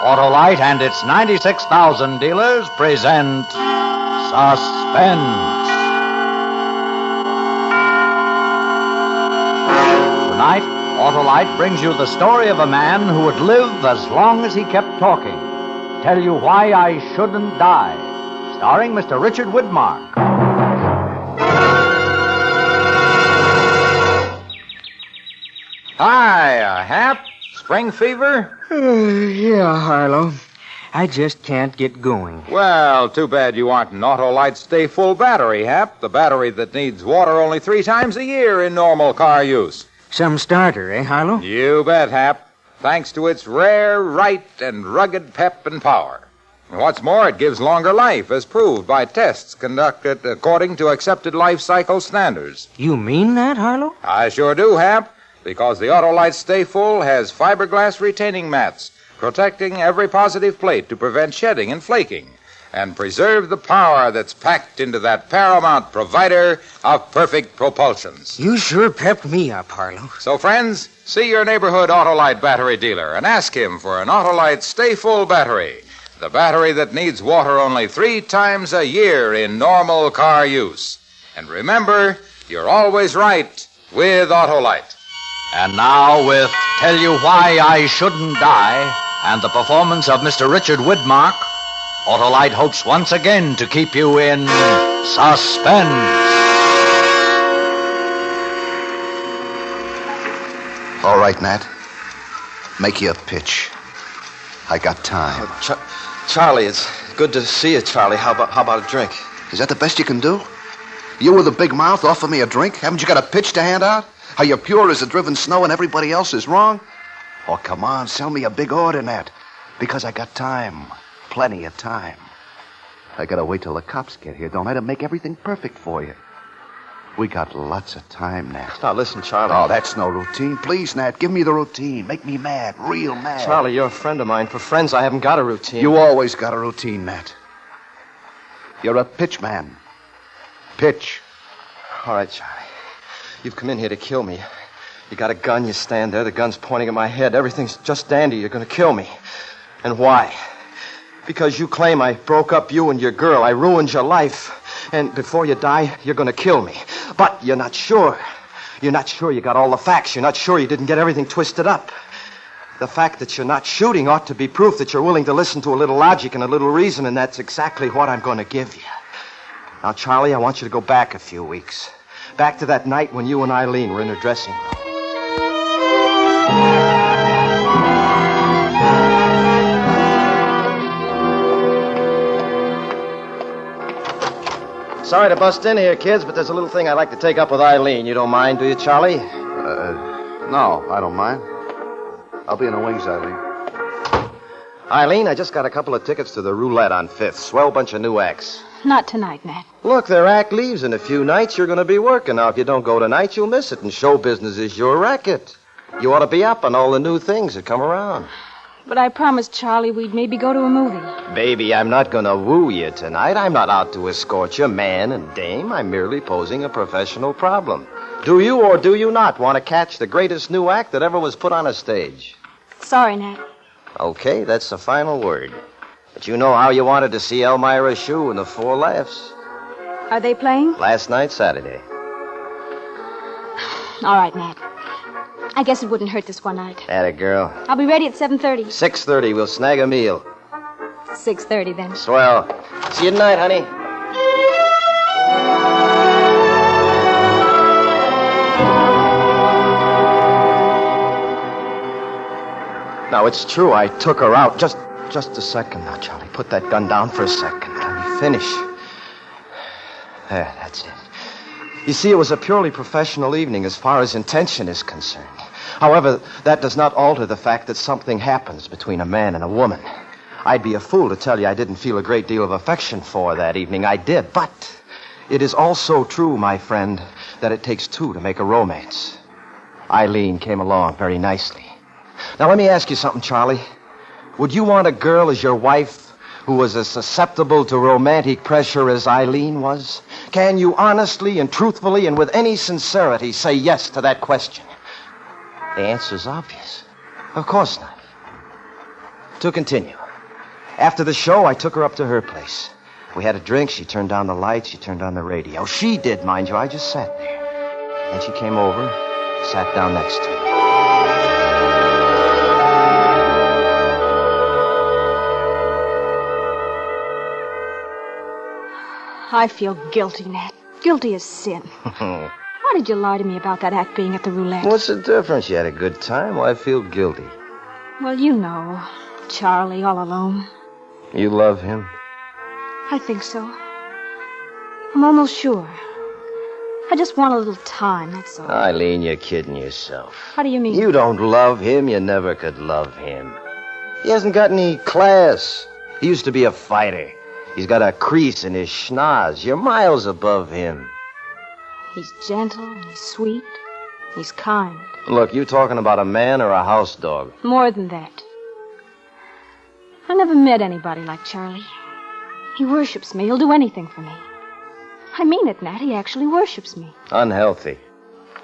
Autolite and its 96,000 dealers present Suspense. Tonight, Autolite brings you the story of a man who would live as long as he kept talking. Tell You Why I Shouldn't Die, starring Mr. Richard Widmark. Hi, Hap. Spring fever? Yeah, Harlow. I just can't get going. Well, too bad you aren't an Autolite Stay Full battery, Hap. The battery that needs water only 3 times a year in normal car use. Some starter, eh, Harlow? You bet, Hap. Thanks to its rare, right, and rugged pep and power. And what's more, it gives longer life, as proved by tests conducted according to accepted life cycle standards. You mean that, Harlow? I sure do, Hap, because the Autolite Stay Full has fiberglass retaining mats, protecting every positive plate to prevent shedding and flaking, and preserve the power that's packed into that paramount provider of perfect propulsions. You sure pepped me up, Harlow. So, friends, see your neighborhood Autolite battery dealer and ask him for an Autolite Stay Full battery, the battery that needs water only 3 times a year in normal car use. And remember, you're always right with Autolite. And now with Tell You Why I Shouldn't Die and the performance of Mr. Richard Widmark, Autolite hopes once again to keep you in suspense. All right, Nat. Make you a pitch. I got time. Charlie, it's good to see you, Charlie. How about a drink? Is that the best you can do? You with a big mouth offer me a drink? Haven't you got a pitch to hand out? How you're pure as the driven snow and everybody else is wrong? Oh, come on, sell me a big order, Nat. Because I got time. Plenty of time. I gotta wait till the cops get here, don't I, to make everything perfect for you. We got lots of time, Nat. Now, listen, Charlie. Oh, that's no routine. Please, Nat, give me the routine. Make me mad, real mad. Charlie, you're a friend of mine. For friends, I haven't got a routine. You always got a routine, Nat. You're a pitch man. Pitch. All right, Charlie. You've come in here to kill me. You got a gun, you stand there, the gun's pointing at my head. Everything's just dandy. You're going to kill me. And why? Because you claim I broke up you and your girl. I ruined your life. And before you die, you're going to kill me. But you're not sure. You're not sure you got all the facts. You're not sure you didn't get everything twisted up. The fact that you're not shooting ought to be proof that you're willing to listen to a little logic and a little reason, and that's exactly what I'm going to give you. Now, Charlie, I want you to go back a few weeks. Back to that night when you and Eileen were in her dressing room. Sorry to bust in here, kids, but there's a little thing I'd like to take up with Eileen. You don't mind, do you, Charlie? No, I don't mind. I'll be in the wings, Eileen. Eileen, I just got a couple of tickets to the roulette on 5th. Swell bunch of new acts. Not tonight, Nat. Look, their act leaves in a few nights. You're going to be working. Now, if you don't go tonight, you'll miss it, and show business is your racket. You ought to be up on all the new things that come around. But I promised Charlie we'd maybe go to a movie. Baby, I'm not going to woo you tonight. I'm not out to escort you, man and dame. I'm merely posing a professional problem. Do you or do you not want to catch the greatest new act that ever was put on a stage? Sorry, Nat. Okay, that's the final word. But you know how you wanted to see Elmira Shue and the Four Laughs. Are they playing? Last night, Saturday. All right, Nat. I guess it wouldn't hurt this one night. Atta girl. I'll be ready at 7:30. 6:30, we'll snag a meal. 6:30 then. Swell. See you tonight, honey. Now, it's true, I took her out. Just a second now, Charlie. Put that gun down for a second. Let me finish. There, that's it. You see, it was a purely professional evening as far as intention is concerned. However, that does not alter the fact that something happens between a man and a woman. I'd be a fool to tell you I didn't feel a great deal of affection for that evening. I did, but it is also true, my friend, that it takes 2 to make a romance. Eileen came along very nicely. Now, let me ask you something, Charlie. Would you want a girl as your wife who was as susceptible to romantic pressure as Eileen was? Can you honestly and truthfully and with any sincerity say yes to that question? The answer's obvious. Of course not. To continue. After the show, I took her up to her place. We had a drink. She turned down the lights. She turned on the radio. She did, mind you. I just sat there. Then she came over, sat down next to me. I feel guilty, Nat. Guilty as sin. Why did you lie to me about that act being at the roulette? What's the difference? You had a good time. Why feel guilty? Well, you know. Charlie, all alone. You love him? I think so. I'm almost sure. I just want a little time, that's all. Eileen, you're kidding yourself. How do you mean? You don't love him. You never could love him. He hasn't got any class. He used to be a fighter. He's got a crease in his schnoz. You're miles above him. He's gentle, and he's sweet, he's kind. Look, you talking about a man or a house dog? More than that. I never met anybody like Charlie. He worships me. He'll do anything for me. I mean it, Nat. He actually worships me. Unhealthy.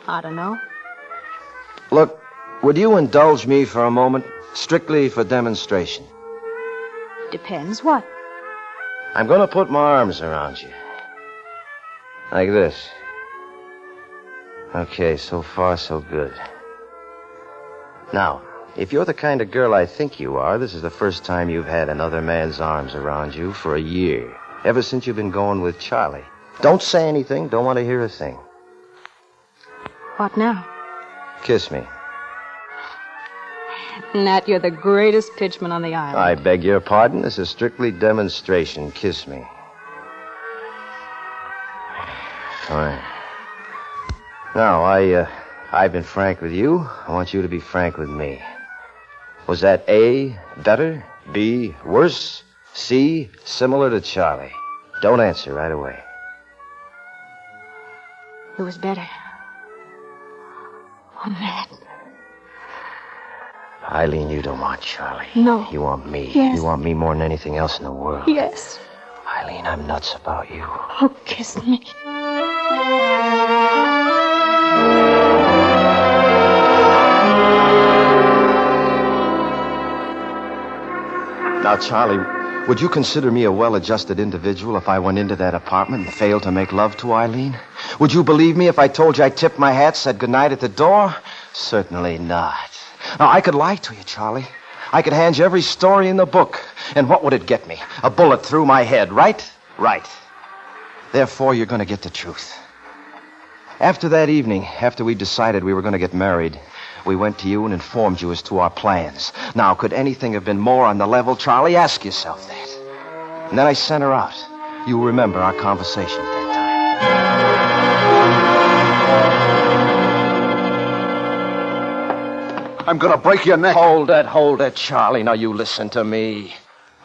I don't know. Look, would you indulge me for a moment? Strictly for demonstration. Depends. What? I'm going to put my arms around you. Like this. Okay, so far so good. Now, if you're the kind of girl I think you are, this is the first time you've had another man's arms around you for a year. Ever since you've been going with Charlie. Don't say anything. Don't want to hear a thing. What now? Kiss me. Nat, you're the greatest pitchman on the island. I beg your pardon. This is strictly demonstration. Kiss me. Fine. Now, I've been frank with you. I want you to be frank with me. Was that A, better? B, worse? C, similar to Charlie? Don't answer right away. It was better. Oh, Nat. Eileen, you don't want Charlie. No. You want me. Yes. You want me more than anything else in the world. Yes. Eileen, I'm nuts about you. Oh, kiss me. Now, Charlie, would you consider me a well-adjusted individual if I went into that apartment and failed to make love to Eileen? Would you believe me if I told you I tipped my hat, said goodnight at the door? Certainly not. Now, I could lie to you, Charlie. I could hand you every story in the book. And what would it get me? A bullet through my head, right? Right. Therefore, you're going to get the truth. After that evening, after we decided we were going to get married, we went to you and informed you as to our plans. Now, could anything have been more on the level, Charlie? Ask yourself that. And then I sent her out. You remember our conversation at that time. I'm going to break your neck. Hold it, Charlie. Now, you listen to me.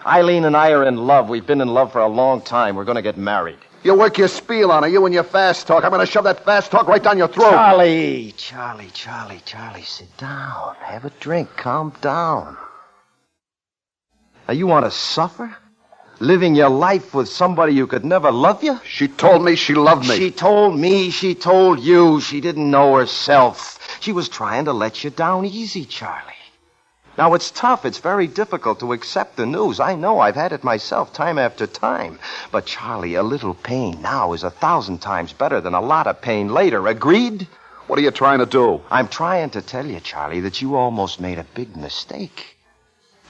Eileen and I are in love. We've been in love for a long time. We're going to get married. You work your spiel on her, you and your fast talk. I'm going to shove that fast talk right down your throat. Charlie, sit down. Have a drink. Calm down. Now, you want to suffer? Living your life with somebody who could never love you? She told me she loved me. She told me, she told you. She didn't know herself. She was trying to let you down easy, Charlie. Now, it's tough. It's very difficult to accept the news. I know. I've had it myself time after time. But, Charlie, a little pain now is 1,000 times better than a lot of pain later. Agreed? What are you trying to do? I'm trying to tell you, Charlie, that you almost made a big mistake.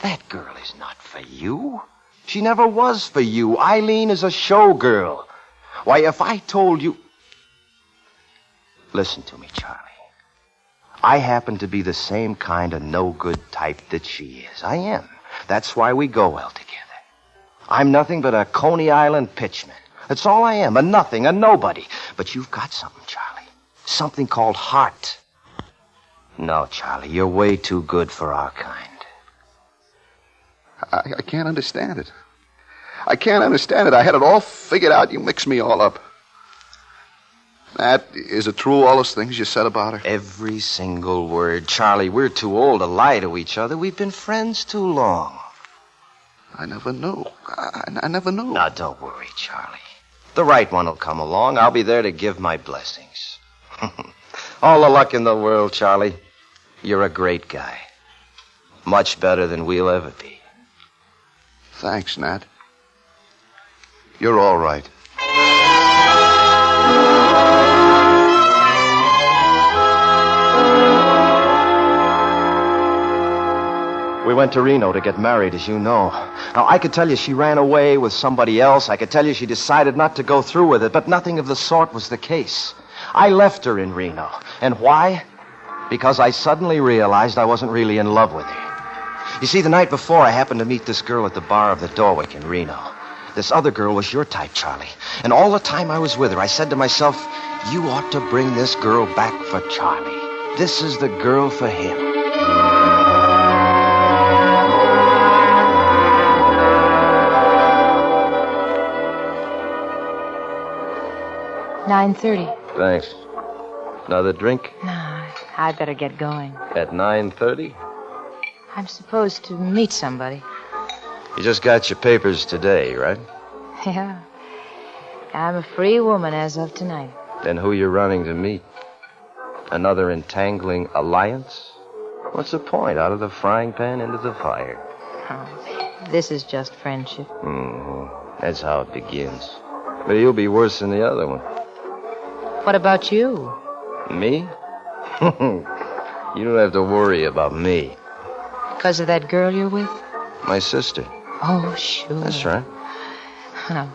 That girl is not for you. She never was for you. Eileen is a showgirl. Why, if I told you... Listen to me, Charlie. I happen to be the same kind of no-good type that she is. I am. That's why we go well together. I'm nothing but a Coney Island pitchman. That's all I am, a nothing, a nobody. But you've got something, Charlie. Something called heart. No, Charlie, you're way too good for our kind. I can't understand it. I can't understand it. I had it all figured out. You mixed me all up. Nat, is it true, all those things you said about her? Every single word. Charlie, we're too old to lie to each other. We've been friends too long. I never knew. I never knew. Now, don't worry, Charlie. The right one will come along. I'll be there to give my blessings. All the luck in the world, Charlie. You're a great guy. Much better than we'll ever be. Thanks, Nat. You're all right. We went to Reno to get married, as you know. Now, I could tell you she ran away with somebody else. I could tell you she decided not to go through with it, but nothing of the sort was the case. I left her in Reno. And why? Because I suddenly realized I wasn't really in love with her. You see, the night before, I happened to meet this girl at the bar of the Dorwick in Reno. This other girl was your type, Charlie. And all the time I was with her, I said to myself, you ought to bring this girl back for Charlie. This is the girl for him. 9:30. Thanks. Another drink? No, I'd better get going. At 9:30? I'm supposed to meet somebody. You just got your papers today, right? Yeah. I'm a free woman as of tonight. Then who you running to meet? Another entangling alliance? What's the point? Out of the frying pan into the fire. Oh, this is just friendship. Mm-hmm. That's how it begins. But you'll be worse than the other one. What about you? Me? You don't have to worry about me. Because of that girl you're with? My sister. Oh, sure. That's right. No,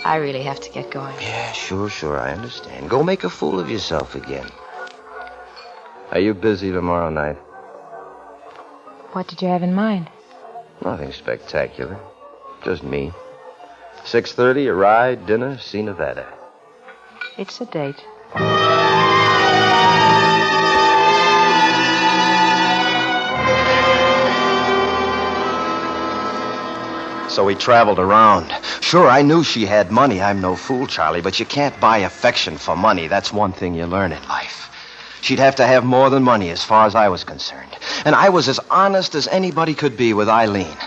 I really have to get going. Yeah, sure, I understand. Go make a fool of yourself again. Are you busy tomorrow night? What did you have in mind? Nothing spectacular. Just me. 6:30, a ride, dinner, see Nevada. It's a date. So we traveled around. Sure, I knew she had money. I'm no fool, Charlie, but you can't buy affection for money. That's one thing you learn in life. She'd have to have more than money as far as I was concerned. And I was as honest as anybody could be with Eileen.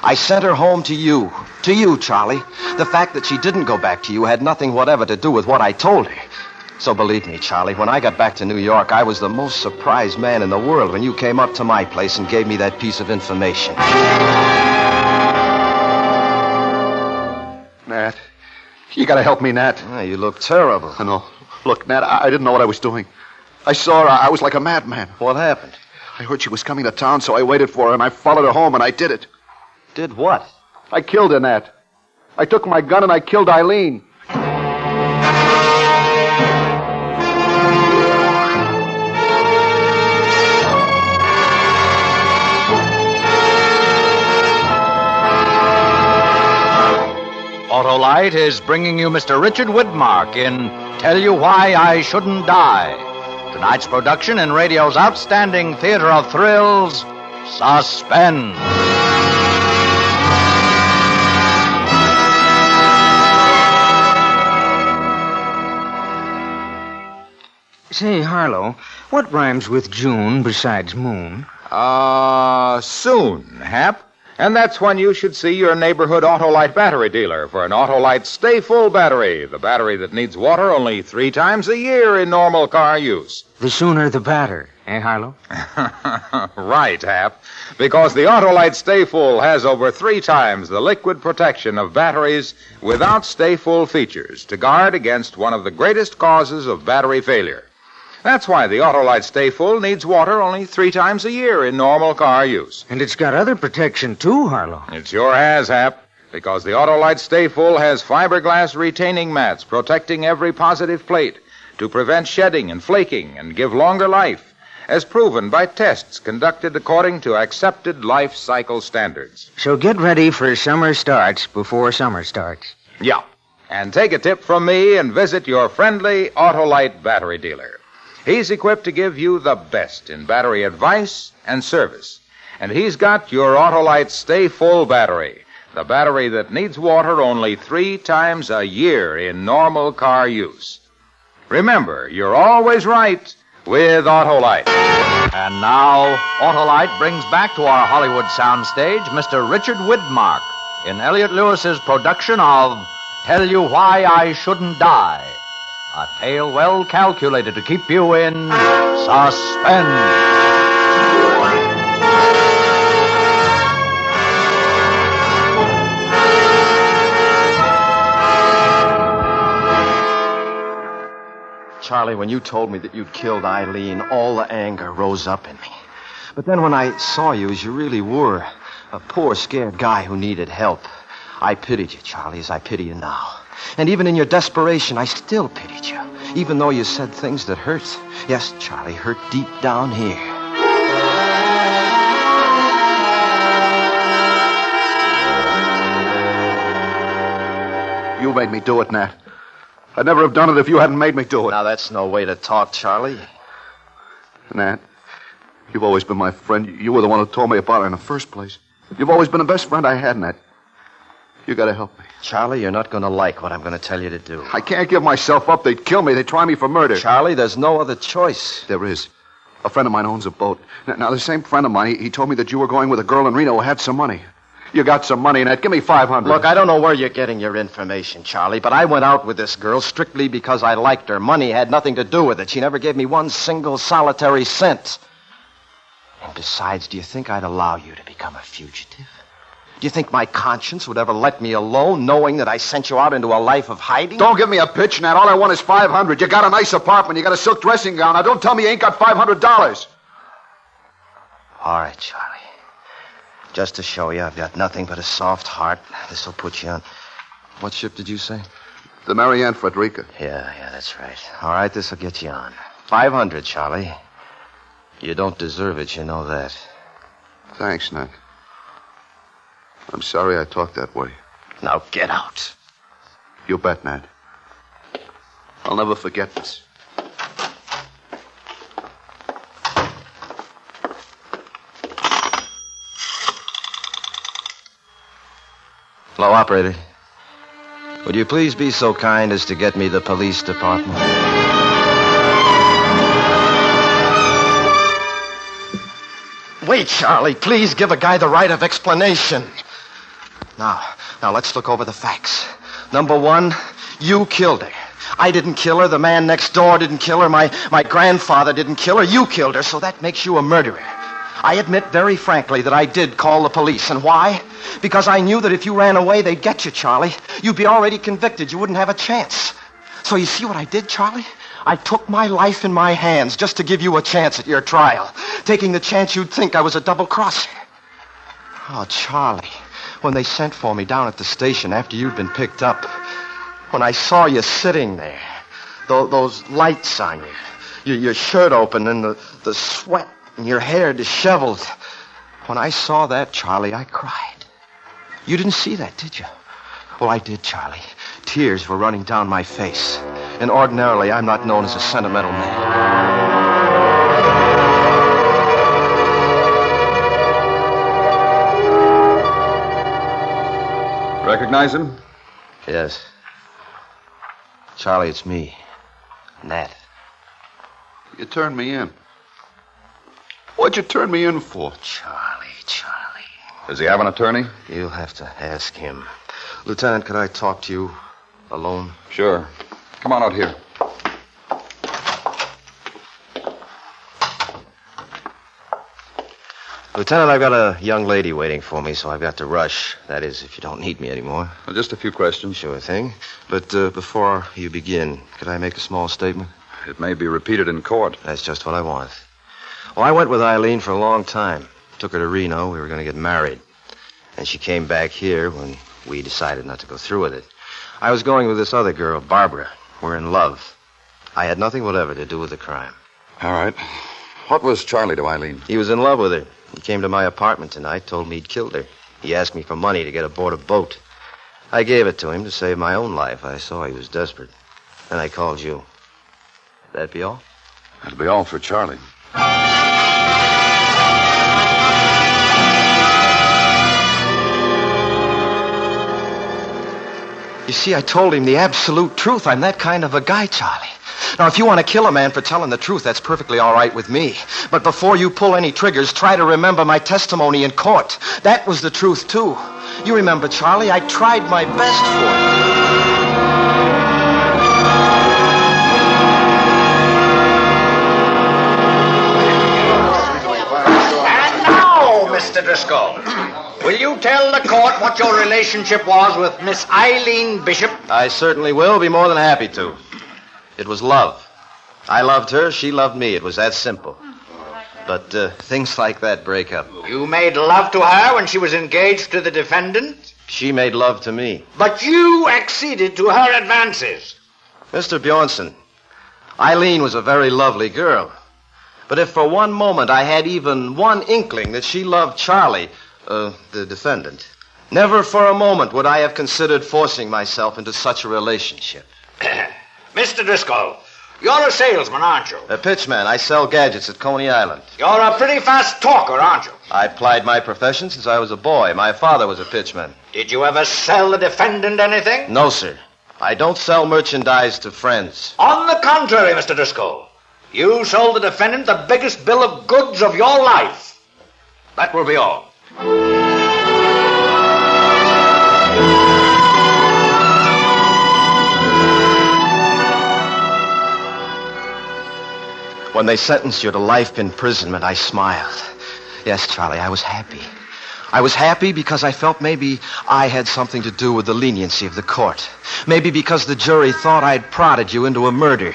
I sent her home to you. To you, Charlie. The fact that she didn't go back to you had nothing whatever to do with what I told her. So believe me, Charlie, when I got back to New York, I was the most surprised man in the world when you came up to my place and gave me that piece of information. Nat, you gotta help me, Nat. Oh, you look terrible. I know. Look, Nat, I didn't know what I was doing. I saw her. I was like a madman. What happened? I heard she was coming to town, so I waited for her, and I followed her home, and I did it. Did what? I killed her, Nat. I took my gun, and I killed Eileen. Autolite is bringing you Mr. Richard Widmark in Tell You Why I Shouldn't Die. Tonight's production in radio's outstanding theater of thrills, Suspense. Say, Harlow, what rhymes with June besides moon? Soon, Hap. And that's when you should see your neighborhood Autolite battery dealer for an Autolite Stay Full battery, the battery that needs water only 3 times a year in normal car use. The sooner the better, eh, Harlow? Right, Hap. Because the Autolite Stay Full has over 3 times the liquid protection of batteries without Stay Full features to guard against one of the greatest causes of battery failure. That's why the Autolite Stay Full needs water only 3 times a year in normal car use. And it's got other protection, too, Harlow. It sure has, Hap, because the Autolite Stay Full has fiberglass retaining mats protecting every positive plate to prevent shedding and flaking and give longer life, as proven by tests conducted according to accepted life cycle standards. So get ready for summer starts before summer starts. Yeah, and take a tip from me and visit your friendly Autolite battery dealer. He's equipped to give you the best in battery advice and service. And he's got your Autolite Stay Full battery, the battery that needs water only 3 times a year in normal car use. Remember, you're always right with Autolite. And now, Autolite brings back to our Hollywood soundstage Mr. Richard Widmark in Elliot Lewis's production of Tell You Why I Shouldn't Die. A tale well calculated to keep you in suspense. Charlie, when you told me that you'd killed Eileen, all the anger rose up in me. But then when I saw you as you really were, a poor, scared guy who needed help, I pitied you, Charlie, as I pity you now. And even in your desperation, I still pitied you, even though you said things that hurt. Yes, Charlie, hurt deep down here. You made me do it, Nat. I'd never have done it if you hadn't made me do it. Now, that's no way to talk, Charlie. Nat, you've always been my friend. You were the one who told me about her in the first place. You've always been the best friend I had, Nat. You gotta help me. Charlie, you're not going to like what I'm going to tell you to do. I can't give myself up. They'd kill me. They'd try me for murder. Charlie, there's no other choice. There is. A friend of mine owns a boat. Now the same friend of mine, he told me that you were going with a girl in Reno who had some money. You got some money, Nat. Give me $500. Look, I don't know where you're getting your information, Charlie, but I went out with this girl strictly because I liked her. Money had nothing to do with it. She never gave me one single solitary cent. And besides, do you think I'd allow you to become a fugitive? Do you think my conscience would ever let me alone, knowing that I sent you out into a life of hiding? Don't give me a pitch, Nat. All I want is $500. You got a nice apartment. You got a silk dressing gown. Now, don't tell me you ain't got $500. All right, Charlie. Just to show you I've got nothing but a soft heart, this'll put you on... What ship did you say? The Marianne Frederica. Yeah, that's right. All right, this'll get you on. $500, Charlie. You don't deserve it, you know that. Thanks, Nat. I'm sorry I talked that way. Now get out. You bet, Nat. I'll never forget this. Hello, operator. Would you please be so kind as to get me the police department? Wait, Charlie. Please give a guy the right of explanation. Now, let's look over the facts. Number one, you killed her. I didn't kill her. The man next door didn't kill her. My grandfather didn't kill her. You killed her, so that makes you a murderer. I admit very frankly that I did call the police. And why? Because I knew that if you ran away, they'd get you, Charlie. You'd be already convicted. You wouldn't have a chance. So you see what I did, Charlie? I took my life in my hands just to give you a chance at your trial, taking the chance you'd think I was a double-crosser. Oh, Charlie, when they sent for me down at the station after you'd been picked up, when I saw you sitting there, those lights on you, your shirt open and the sweat and your hair disheveled. When I saw that, Charlie, I cried. You didn't see that, did you? Well, I did, Charlie. Tears were running down my face. And ordinarily, I'm not known as a sentimental man. Recognize him? Yes. Charlie, it's me. Nat. You turned me in. What'd you turn me in for? Charlie. Does he have an attorney? You'll have to ask him. Lieutenant, could I talk to you alone? Sure. Come on out here. Lieutenant, I've got a young lady waiting for me, so I've got to rush. That is, if you don't need me anymore. Well, just a few questions. Sure thing. But before you begin, could I make a small statement? It may be repeated in court. That's just what I want. Well, I went with Eileen for a long time. Took her to Reno. We were going to get married. And she came back here when we decided not to go through with it. I was going with this other girl, Barbara. We're in love. I had nothing whatever to do with the crime. All right. What was Charlie to Eileen? He was in love with her. He came to my apartment tonight, told me he'd killed her. He asked me for money to get aboard a boat. I gave it to him to save my own life. I saw he was desperate. Then I called you. That be all? That'll be all for Charlie. You see, I told him the absolute truth. I'm that kind of a guy, Charlie. Now, if you want to kill a man for telling the truth, that's perfectly all right with me. But before you pull any triggers, try to remember my testimony in court. That was the truth, too. You remember, Charlie, I tried my best for you. And now, Mr. Driscoll, will you tell the court what your relationship was with Miss Eileen Bishop? I certainly will. Be more than happy to. It was love. I loved her, she loved me. It was that simple. But things like that break up. You made love to her when she was engaged to the defendant? She made love to me. But you acceded to her advances. Mr. Bjornson, Eileen was a very lovely girl. But if for one moment I had even one inkling that she loved Charlie, the defendant, never for a moment would I have considered forcing myself into such a relationship. Mr. Driscoll, you're a salesman, aren't you? A pitchman. I sell gadgets at Coney Island. You're a pretty fast talker, aren't you? I plied my profession since I was a boy. My father was a pitchman. Did you ever sell the defendant anything? No, sir. I don't sell merchandise to friends. On the contrary, Mr. Driscoll. You sold the defendant the biggest bill of goods of your life. That will be all. When they sentenced you to life imprisonment, I smiled. Yes, Charlie, I was happy. I was happy because I felt maybe I had something to do with the leniency of the court. Maybe because the jury thought I'd prodded you into a murder,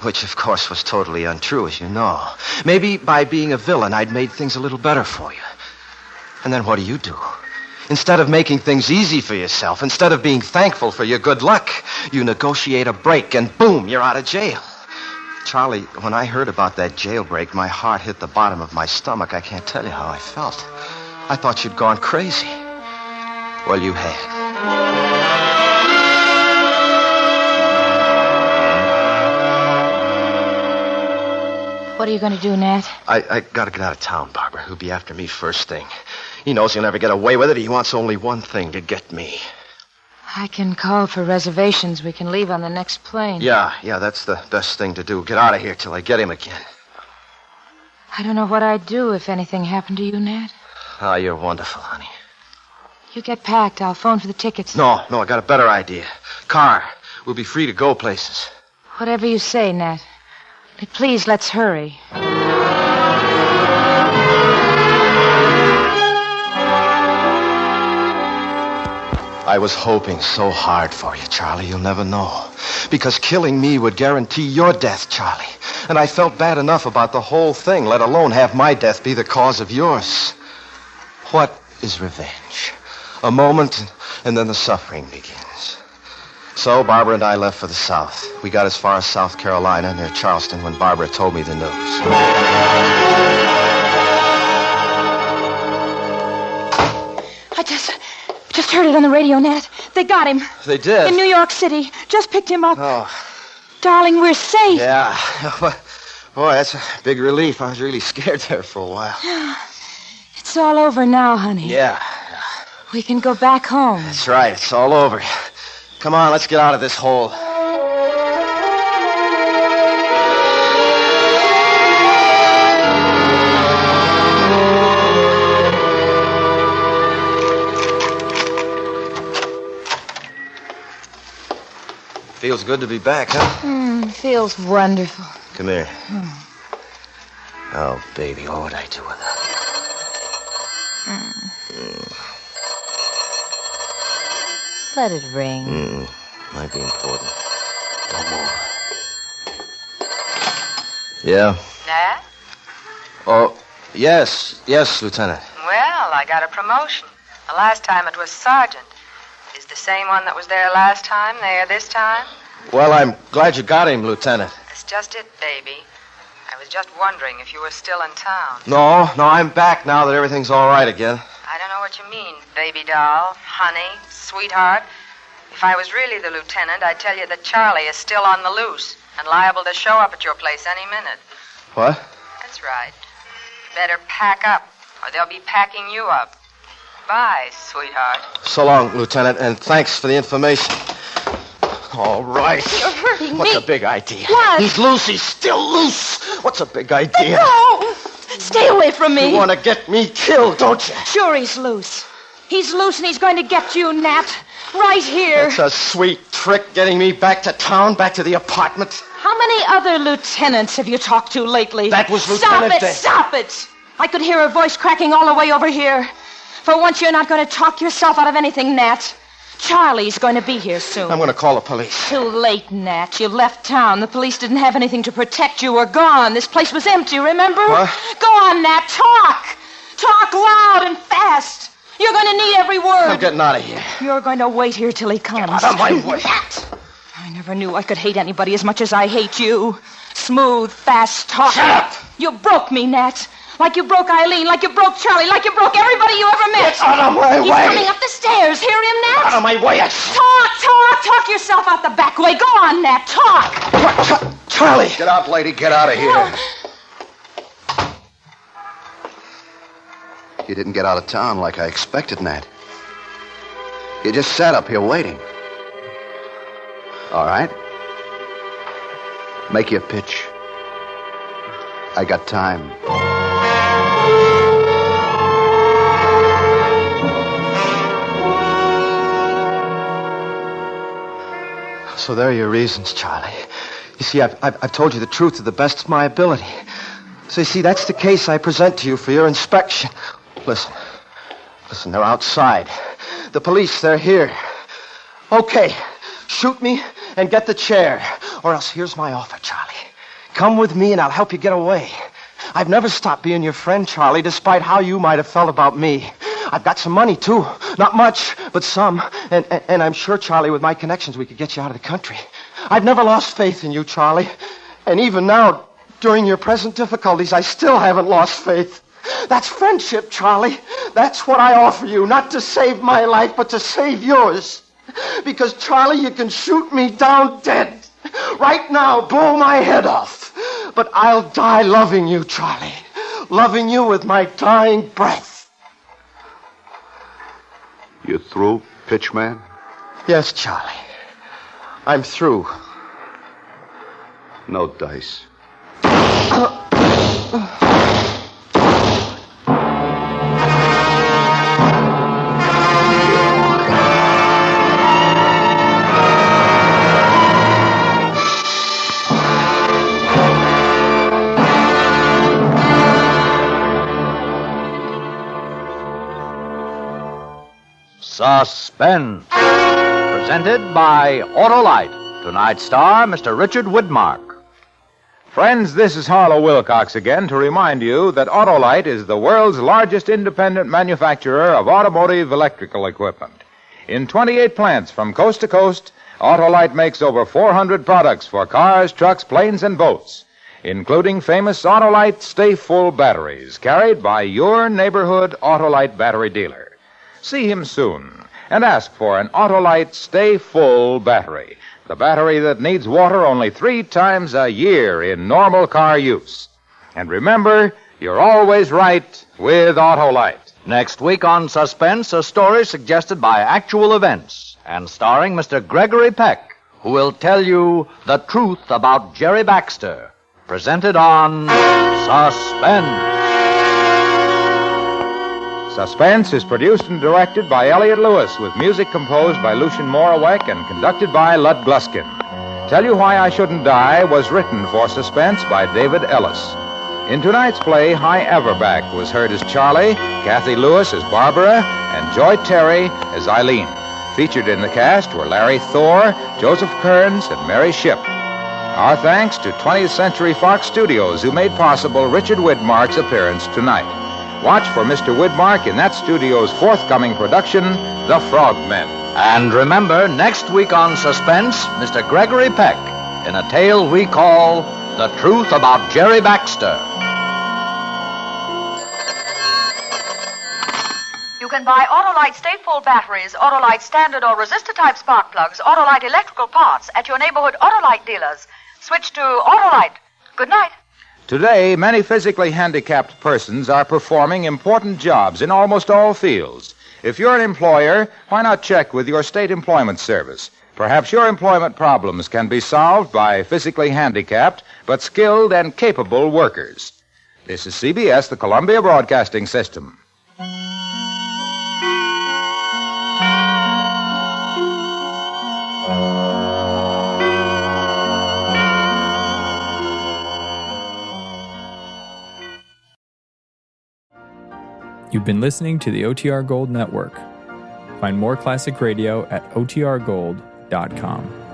which, of course, was totally untrue, as you know. Maybe by being a villain, I'd made things a little better for you. And then what do? Instead of making things easy for yourself, instead of being thankful for your good luck, you negotiate a break and boom, you're out of jail. Charlie, when I heard about that jailbreak, my heart hit the bottom of my stomach. I can't tell you how I felt. I thought you'd gone crazy. Well, you had. What are you going to do, Nat? I gotta get out of town, Barbara. He'll be after me first thing. He knows he'll never get away with it. He wants only one thing, to get me. I can call for reservations. We can leave on the next plane. Yeah, that's the best thing to do. Get out of here till I get him again. I don't know what I'd do if anything happened to you, Nat. Oh, you're wonderful, honey. You get packed. I'll phone for the tickets. No, I got a better idea. Car. We'll be free to go places. Whatever you say, Nat. But please, let's hurry. I was hoping so hard for you, Charlie. You'll never know. Because killing me would guarantee your death, Charlie. And I felt bad enough about the whole thing, let alone have my death be the cause of yours. What is revenge? A moment, and then the suffering begins. So Barbara and I left for the South. We got as far as South Carolina, near Charleston, when Barbara told me the news. I just heard it on the radio, Nat. They got him. They did? In New York City. Just picked him up. Oh. Darling, we're safe. Yeah. Boy, that's a big relief. I was really scared there for a while. It's all over now, honey. Yeah. We can go back home. That's right. It's all over. Come on, let's get out of this hole. Feels good to be back, huh? Feels wonderful. Come here. Oh, baby, what would I do without you? Let it ring. Might be important. Don't move. Yeah? Nat? Oh, yes, Lieutenant. Well, I got a promotion. The last time it was sergeant. Is the same one that was there last time there this time? Well, I'm glad you got him, Lieutenant. That's just it, baby. I was just wondering if you were still in town. No, I'm back now that everything's all right again. I don't know what you mean, baby doll, honey, sweetheart. If I was really the lieutenant, I'd tell you that Charlie is still on the loose and liable to show up at your place any minute. What? That's right. You better pack up, or they'll be packing you up. Bye, sweetheart. So long, Lieutenant, and thanks for the information. All right. You're hurting me. What's a big idea? What? He's loose. He's still loose. What's a big idea? No! Stay away from me. You want to get me killed, don't you? Sure, he's loose. He's loose and he's going to get you, Nat. Right here. It's a sweet trick getting me back to town, back to the apartment. How many other lieutenants have you talked to lately? That was Lieutenant Day. Stop it! I could hear her voice cracking all the way over here. For once, you're not going to talk yourself out of anything, Nat. Charlie's going to be here soon. I'm going to call the police. Too late, Nat. You left town. The police didn't have anything to protect you. We're gone. This place was empty, remember? What? Go on, Nat. Talk. Talk loud and fast. You're going to need every word. I'm getting out of here. You're going to wait here till he comes. Get out of my way. I never knew I could hate anybody as much as I hate you. Smooth, fast talk. Shut up! You broke me, Nat. Like you broke Eileen, like you broke Charlie, like you broke everybody you ever met. Get out of my He's way! coming up the stairs. Hear him, Nat? Out of my way! Talk yourself out the back way. Go on, Nat. Talk. Charlie! Get out, lady. Get out of here. You didn't get out of town like I expected, Nat. You just sat up here waiting. All right. Make your pitch. I got time. So there are your reasons, Charlie. You see, I've told you the truth to the best of my ability. So you see, that's the case I present to you for your inspection. Listen, they're outside. The police, they're here. Okay, shoot me and get the chair. Or else here's my offer, Charlie. Come with me and I'll help you get away. I've never stopped being your friend, Charlie, despite how you might have felt about me. I've got some money, too. Not much, but some. And I'm sure, Charlie, with my connections, we could get you out of the country. I've never lost faith in you, Charlie. And even now, during your present difficulties, I still haven't lost faith. That's friendship, Charlie. That's what I offer you, not to save my life, but to save yours. Because, Charlie, you can shoot me down dead. Right now, blow my head off. But I'll die loving you, Charlie. Loving you with my dying breath. You through, pitchman? Yes, Charlie. I'm through. No dice. Suspense. Presented by Autolite. Tonight's star, Mr. Richard Widmark. Friends, this is Harlow Wilcox again to remind you that Autolite is the world's largest independent manufacturer of automotive electrical equipment. In 28 plants from coast to coast, Autolite makes over 400 products for cars, trucks, planes, and boats, including famous Autolite Stay Full batteries carried by your neighborhood Autolite battery dealer. See him soon and ask for an Autolite Stay Full battery, the battery that needs water only 3 times a year in normal car use. And remember, you're always right with Autolite. Next week on Suspense, a story suggested by actual events and starring Mr. Gregory Peck, who will tell you the truth about Jerry Baxter. Presented on Suspense. Suspense is produced and directed by Elliott Lewis, with music composed by Lucien Morawek and conducted by Lud Gluskin. Tell You Why I Shouldn't Die was written for Suspense by David Ellis. In tonight's play, High Everback was heard as Charlie, Kathy Lewis as Barbara, and Joy Terry as Eileen. Featured in the cast were Larry Thor, Joseph Kearns, and Mary Shipp. Our thanks to 20th Century Fox Studios, who made possible Richard Widmark's appearance tonight. Watch for Mr. Widmark in that studio's forthcoming production, The Frogmen. And remember, next week on Suspense, Mr. Gregory Peck in a tale we call The Truth About Jerry Baxter. You can buy Autolite Stay Full batteries, Autolite standard or resistor-type spark plugs, Autolite electrical parts at your neighborhood Autolite dealers. Switch to Autolite. Good night. Today, many physically handicapped persons are performing important jobs in almost all fields. If you're an employer, why not check with your state employment service? Perhaps your employment problems can be solved by physically handicapped but skilled and capable workers. This is CBS, the Columbia Broadcasting System. You've been listening to the OTR Gold Network. Find more classic radio at otrgold.com.